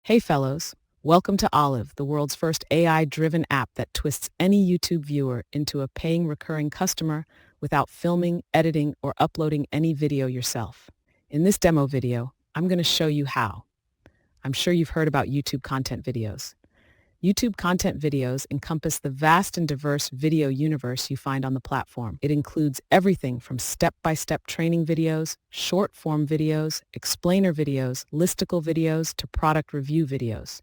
Hey fellows, welcome to Olive, the world's first AI-driven app that twists any YouTube viewer into a paying recurring customer without filming, editing, or uploading any video yourself. In this demo video, I'm going to show you how. I'm sure you've heard about YouTube content videos. YouTube content videos encompass the vast and diverse video universe you find on the platform. It includes everything from step-by-step training videos, short-form videos, explainer videos, listicle videos, to product review videos.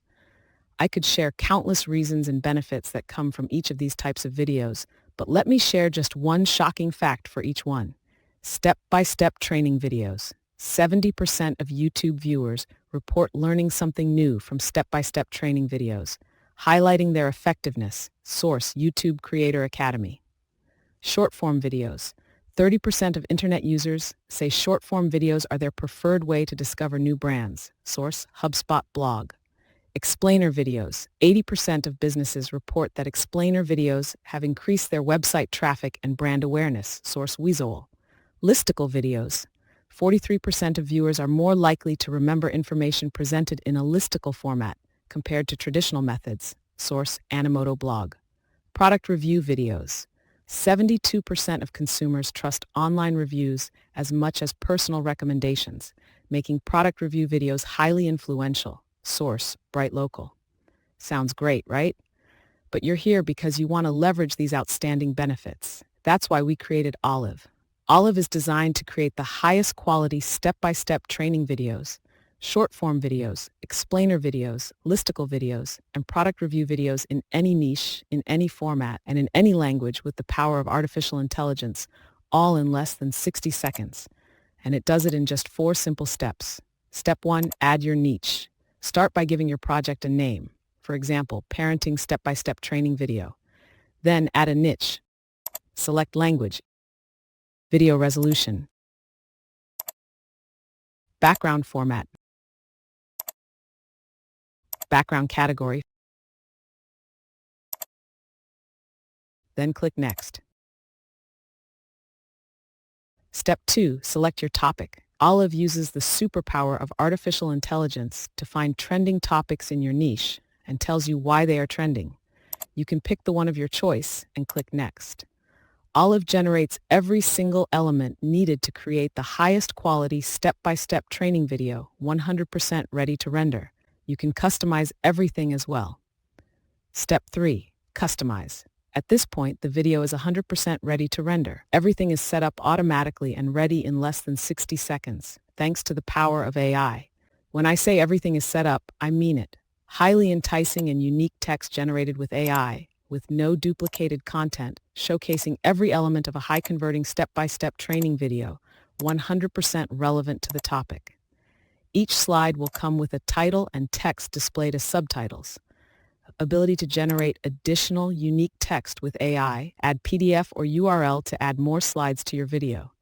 I could share countless reasons and benefits that come from each of these types of videos, but let me share just one shocking fact for each one. Step-by-step training videos. 70% of YouTube viewers report learning something new from step-by-step training videos, highlighting their effectiveness. Source: YouTube Creator Academy. Short-form videos. 30% of internet users say short-form videos are their preferred way to discover new brands. Source: HubSpot blog. Explainer videos. 80% of businesses report that explainer videos have increased their website traffic and brand awareness. Source: Weasel. Listicle videos. 43% of viewers are more likely to remember information presented in a listicle format compared to traditional methods. Source: Animoto blog. Product review videos. 72% of consumers trust online reviews as much as personal recommendations, making product review videos highly influential. Source: Bright Local. Sounds great, right? But you're here because you want to leverage these outstanding benefits. That's why we created Olive. Olive is designed to create the highest quality step-by-step training videos, short-form videos, explainer videos, listicle videos, and product review videos in any niche, in any format, and in any language with the power of artificial intelligence, all in less than 60 seconds. And it does it in just 4 simple steps. Step 1, add your niche. Start by giving your project a name. For example, parenting step-by-step training video. Then add a niche. Select language, video resolution, background format, background category. Then click Next. Step 2, select your topic. Olive uses the superpower of artificial intelligence to find trending topics in your niche and tells you why they are trending. You can pick the one of your choice and click Next. Olive generates every single element needed to create the highest quality step-by-step training video, 100% ready to render. You can customize everything as well. Step 3, customize. At this point, the video is 100% ready to render. Everything is set up automatically and ready in less than 60 seconds, thanks to the power of AI. When I say everything is set up, I mean it. Highly enticing and unique text generated with AI, with no duplicated content, showcasing every element of a high-converting step-by-step training video, 100% relevant to the topic. Each slide will come with a title and text displayed as subtitles. Ability to generate additional unique text with AI, add PDF or URL to add more slides to your video.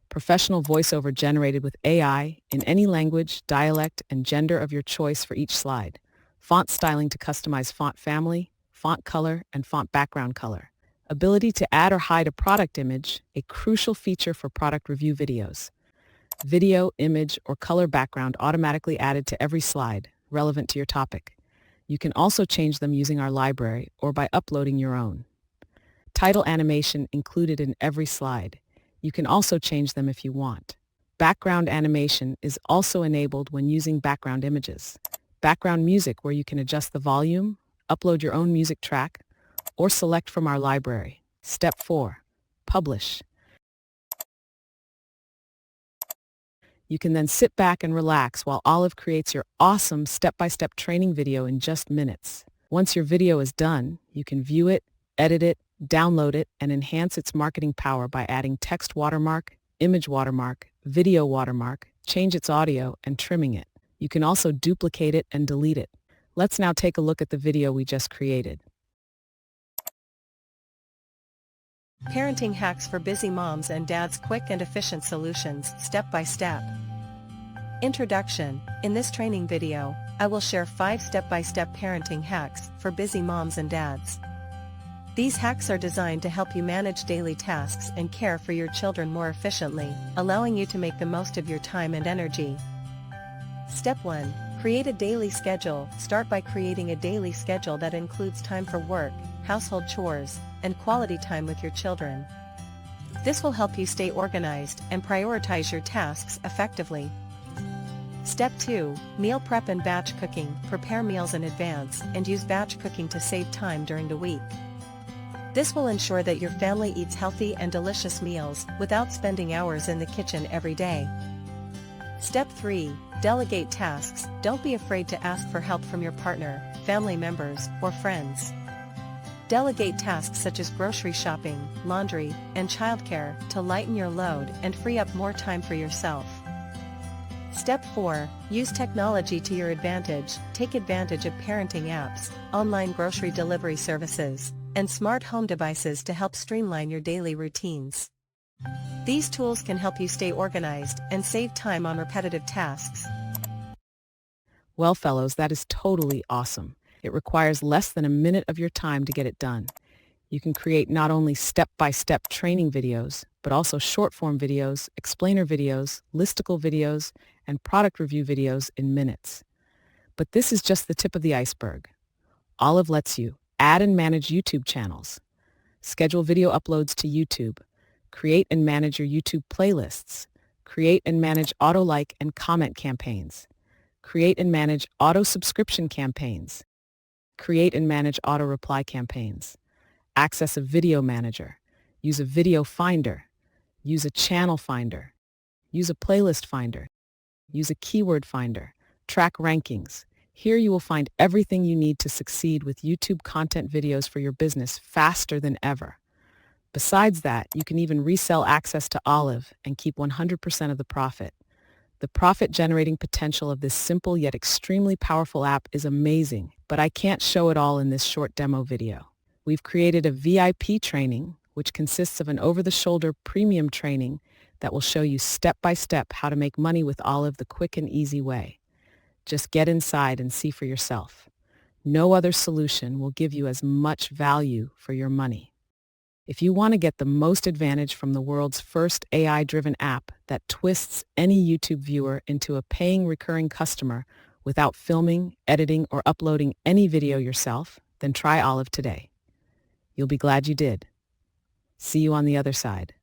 Professional voiceover generated with AI in any language, dialect, and gender of your choice for each slide. Font styling to customize font family, font color, and font background color. Ability to add or hide a product image, a crucial feature for product review videos. Video, image, or color background automatically added to every slide, relevant to your topic. You can also change them using our library or by uploading your own. Title animation included in every slide. You can also change them if you want. Background animation is also enabled when using background images. Background music, where you can adjust the volume, upload your own music track, or select from our library. Step 4, publish. You can then sit back and relax while Olive creates your awesome step-by-step training video in just minutes. Once your video is done, you can view it, edit it, download it, and enhance its marketing power by adding text watermark, image watermark, video watermark, change its audio, and trimming it. You can also duplicate it and delete it. Let's now take a look at the video we just created. Parenting hacks for busy moms and dads, quick and efficient solutions, step by step. Introduction. In this training video, I will share 5 step-by-step parenting hacks for busy moms and dads. These hacks are designed to help you manage daily tasks and care for your children more efficiently, allowing you to make the most of your time and energy. Step 1. Create a daily schedule. Start by creating a daily schedule that includes time for work, household chores, and quality time with your children. This will help you stay organized and prioritize your tasks effectively. Step 2. Meal prep and batch cooking. Prepare meals in advance and use batch cooking to save time during the week. This will ensure that your family eats healthy and delicious meals without spending hours in the kitchen every day. Step 3. Delegate tasks. Don't be afraid to ask for help from your partner, family members, or friends. Delegate tasks such as grocery shopping, laundry, and childcare to lighten your load and free up more time for yourself. Step 4. Use technology to your advantage. Take advantage of parenting apps, online grocery delivery services, and smart home devices to help streamline your daily routines. These tools can help you stay organized and save time on repetitive tasks. Well, fellows, that is totally awesome. It requires less than a minute of your time to get it done. You can create not only step-by-step training videos, but also short-form videos, explainer videos, listicle videos, and product review videos in minutes. But this is just the tip of the iceberg. Olive lets you add and manage YouTube channels, schedule video uploads to YouTube, create and manage your YouTube playlists, create and manage auto-like and comment campaigns, create and manage auto-subscription campaigns, create and manage auto-reply campaigns, access a video manager, use a video finder, use a channel finder, use a playlist finder, use a keyword finder, track rankings. Here you will find everything you need to succeed with YouTube content videos for your business faster than ever. Besides that, you can even resell access to Olive and keep 100% of the profit. The profit-generating potential of this simple yet extremely powerful app is amazing, but I can't show it all in this short demo video. We've created a VIP training, which consists of an over-the-shoulder premium training that will show you step-by-step how to make money with Olive the quick and easy way. Just get inside and see for yourself. No other solution will give you as much value for your money. If you want to get the most advantage from the world's first AI-driven app that twists any YouTube viewer into a paying recurring customer without filming, editing, or uploading any video yourself, then try Olive today. You'll be glad you did. See you on the other side.